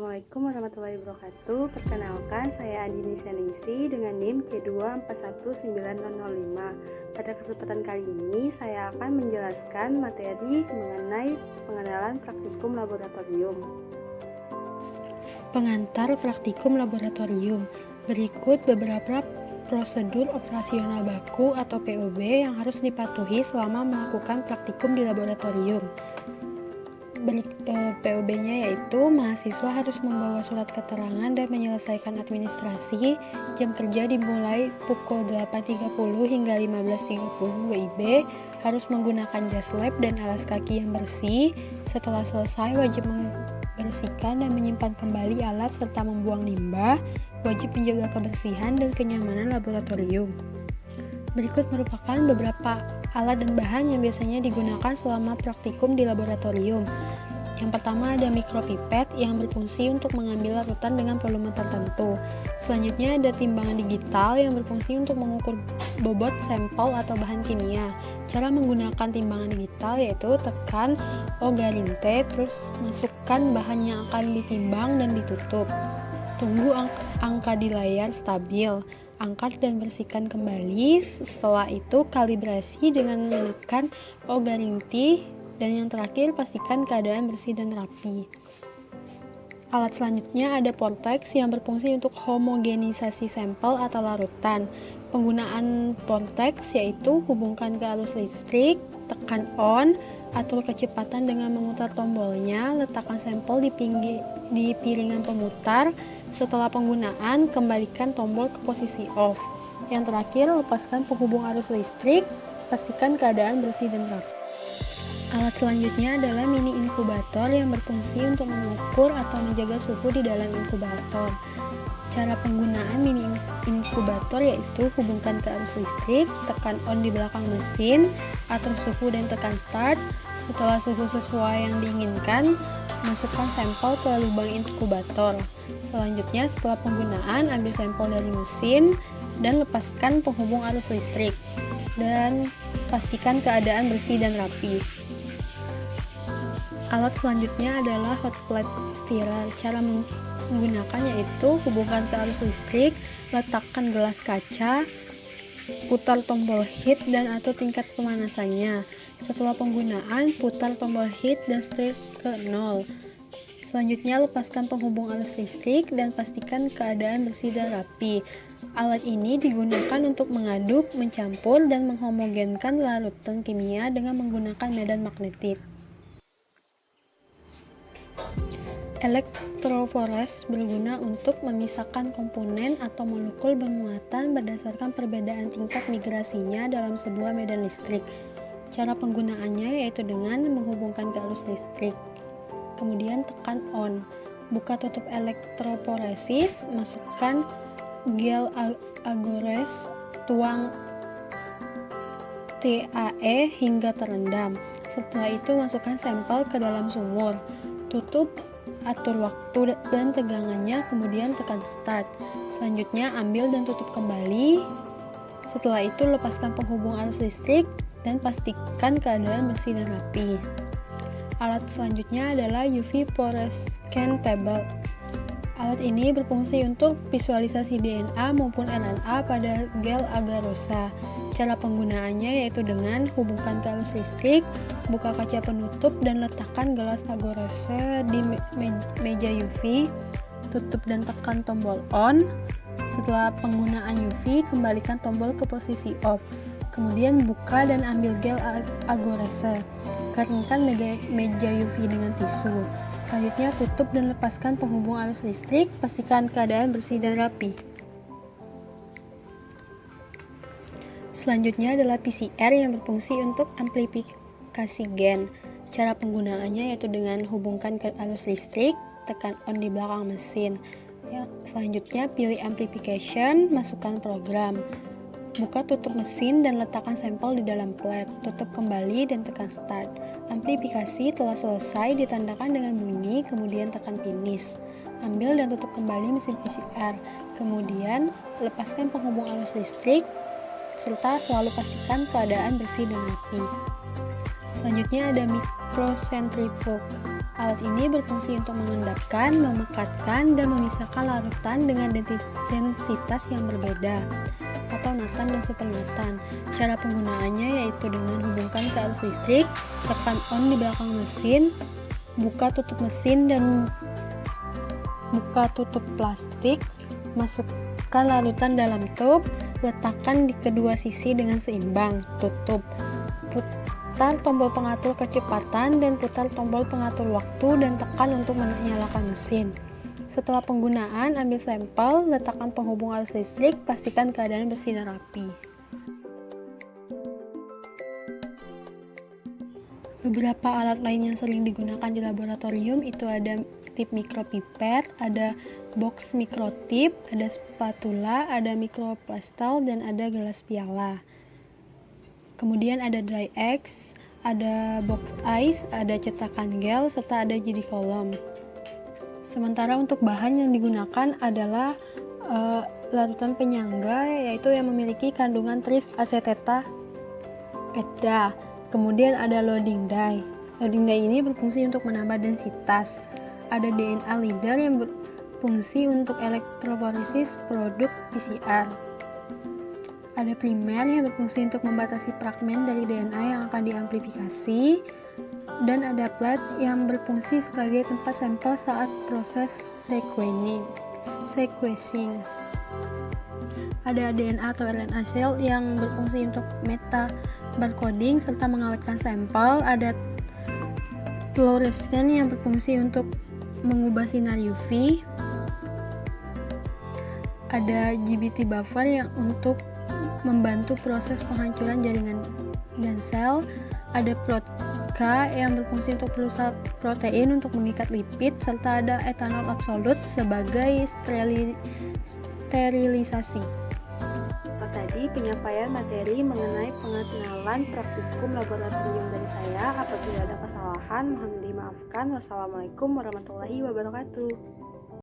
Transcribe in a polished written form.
Assalamualaikum warahmatullahi wabarakatuh. Perkenalkan, saya Andini Seningsi dengan NIM C2419005. Pada kesempatan kali ini, saya akan menjelaskan materi mengenai pengenalan praktikum laboratorium. Pengantar praktikum laboratorium. Berikut beberapa prosedur operasional baku atau POB yang harus dipatuhi selama melakukan praktikum di laboratorium. POB-nya yaitu mahasiswa harus membawa surat keterangan dan menyelesaikan administrasi. Jam kerja dimulai pukul 8.30 hingga 15.30 WIB. Harus menggunakan jas lab dan alas kaki yang bersih. Setelah selesai wajib membersihkan dan menyimpan kembali alat serta membuang limbah. Wajib menjaga kebersihan dan kenyamanan laboratorium. Berikut merupakan beberapa alat dan bahan yang biasanya digunakan selama praktikum di laboratorium. Yang pertama ada mikropipet yang berfungsi untuk mengambil larutan dengan volume tertentu. Selanjutnya ada timbangan digital yang berfungsi untuk mengukur bobot sampel atau bahan kimia. Cara menggunakan timbangan digital yaitu tekan O garing T, terus masukkan bahan yang akan ditimbang dan ditutup. Tunggu angka di layar stabil. Angkat dan bersihkan kembali. Setelah itu kalibrasi dengan menekan O garing T, dan yang terakhir pastikan keadaan bersih dan rapi. Alat selanjutnya ada vortex yang berfungsi untuk homogenisasi sampel atau larutan. Penggunaan vortex yaitu hubungkan ke arus listrik, tekan on, atur kecepatan dengan memutar tombolnya, letakkan sampel di piringan pemutar. Setelah penggunaan, kembalikan tombol ke posisi off. Yang terakhir, lepaskan penghubung arus listrik, pastikan keadaan bersih dan rapi. Alat selanjutnya adalah mini inkubator yang berfungsi untuk mengukur atau menjaga suhu di dalam inkubator. Cara penggunaan mini inkubator yaitu hubungkan ke arus listrik, tekan on di belakang mesin, atur suhu dan tekan start. Setelah suhu sesuai yang diinginkan, masukkan sampel ke lubang inkubator. Selanjutnya, setelah penggunaan, ambil sampel dari mesin dan lepaskan penghubung arus listrik dan pastikan keadaan bersih dan rapi. Alat selanjutnya adalah hot plate stirrer. Cara menggunakannya yaitu hubungkan ke arus listrik, letakkan gelas kaca, putar tombol heat dan atur tingkat pemanasannya. Setelah penggunaan, putar tombol heat dan setir ke 0. Selanjutnya, lepaskan penghubung arus listrik dan pastikan keadaan bersih dan rapi. Alat ini digunakan untuk mengaduk, mencampur, dan menghomogenkan larutan kimia dengan menggunakan medan magnetik. Elektroforex berguna untuk memisahkan komponen atau molekul bermuatan berdasarkan perbedaan tingkat migrasinya dalam sebuah medan listrik. Cara penggunaannya yaitu dengan menghubungkan ke arus listrik. Kemudian tekan on. Buka tutup elektroforesis, masukkan gel agores, tuang TAE hingga terendam. Setelah itu masukkan sampel ke dalam sumur. Tutup, atur waktu dan tegangannya, kemudian tekan start. Selanjutnya ambil dan tutup kembali. Setelah itu lepaskan penghubung arus listrik dan pastikan keadaan bersih dan rapi. Alat selanjutnya adalah UV fluorescent table. Alat ini berfungsi untuk visualisasi DNA maupun RNA pada gel agarosa. Cara penggunaannya yaitu dengan hubungkan ke arus listrik, buka kaca penutup dan letakkan gelas agarosa di meja UV, tutup dan tekan tombol on. Setelah penggunaan UV, kembalikan tombol ke posisi off. Kemudian buka dan ambil gel agarosa. Keringkan meja UV dengan tisu. Selanjutnya tutup dan lepaskan penghubung arus listrik, pastikan keadaan bersih dan rapi. Selanjutnya adalah PCR yang berfungsi untuk amplifikasi gen. Cara penggunaannya yaitu dengan hubungkan ke arus listrik, tekan on di belakang mesin. Selanjutnya pilih amplification, masukkan program. Buka tutup mesin dan letakkan sampel di dalam plate. Tutup kembali dan tekan start. Amplifikasi telah selesai ditandakan dengan bunyi, kemudian tekan finish. Ambil dan tutup kembali mesin PCR. Kemudian lepaskan penghubung arus listrik serta selalu pastikan keadaan bersih dan rapi. Selanjutnya ada microcentrifuge. Alat ini berfungsi untuk mengendapkan, memekatkan, dan memisahkan larutan dengan densitas yang berbeda, atau natan dan supernatan. Cara penggunaannya yaitu dengan hubungkan ke arus listrik, tekan on di belakang mesin, buka tutup mesin dan buka tutup plastik, masukkan larutan dalam tub, letakkan di kedua sisi dengan seimbang, tutup. Putar tombol pengatur kecepatan dan putar tombol pengatur waktu dan tekan untuk menyalakan mesin. Setelah penggunaan, ambil sampel, letakkan penghubung arus listrik, pastikan keadaan bersinar rapi. Beberapa alat lain yang sering digunakan di laboratorium itu ada tip mikropipet, ada box mikrotip, ada spatula, ada mikroplastal, dan ada gelas piala. Kemudian ada dry X, ada box ice, ada cetakan gel, serta ada jidi kolom. Sementara untuk bahan yang digunakan adalah larutan penyangga, yaitu yang memiliki kandungan tris aseteta EDA. Kemudian ada loading dye. Loading dye ini berfungsi untuk menambah densitas. Ada DNA leader yang berfungsi untuk elektroforesis produk PCR. Ada primer yang berfungsi untuk membatasi fragmen dari DNA yang akan diamplifikasi, dan ada plat yang berfungsi sebagai tempat sampel saat proses sequencing. Ada DNA atau RNA cell yang berfungsi untuk meta barcoding serta mengawetkan sampel. Ada fluoresen yang berfungsi untuk mengubah sinar UV. Ada GBT buffer yang untuk membantu proses penghancuran jaringan dan sel. Ada PROTK yang berfungsi untuk perusak protein untuk mengikat lipid, serta ada etanol absolut sebagai sterilisasi. Tadi penyampaian materi mengenai pengenalan praktikum laboratorium dari saya. Apabila ada kesalahan, mohon dimaafkan. Wassalamualaikum warahmatullahi wabarakatuh.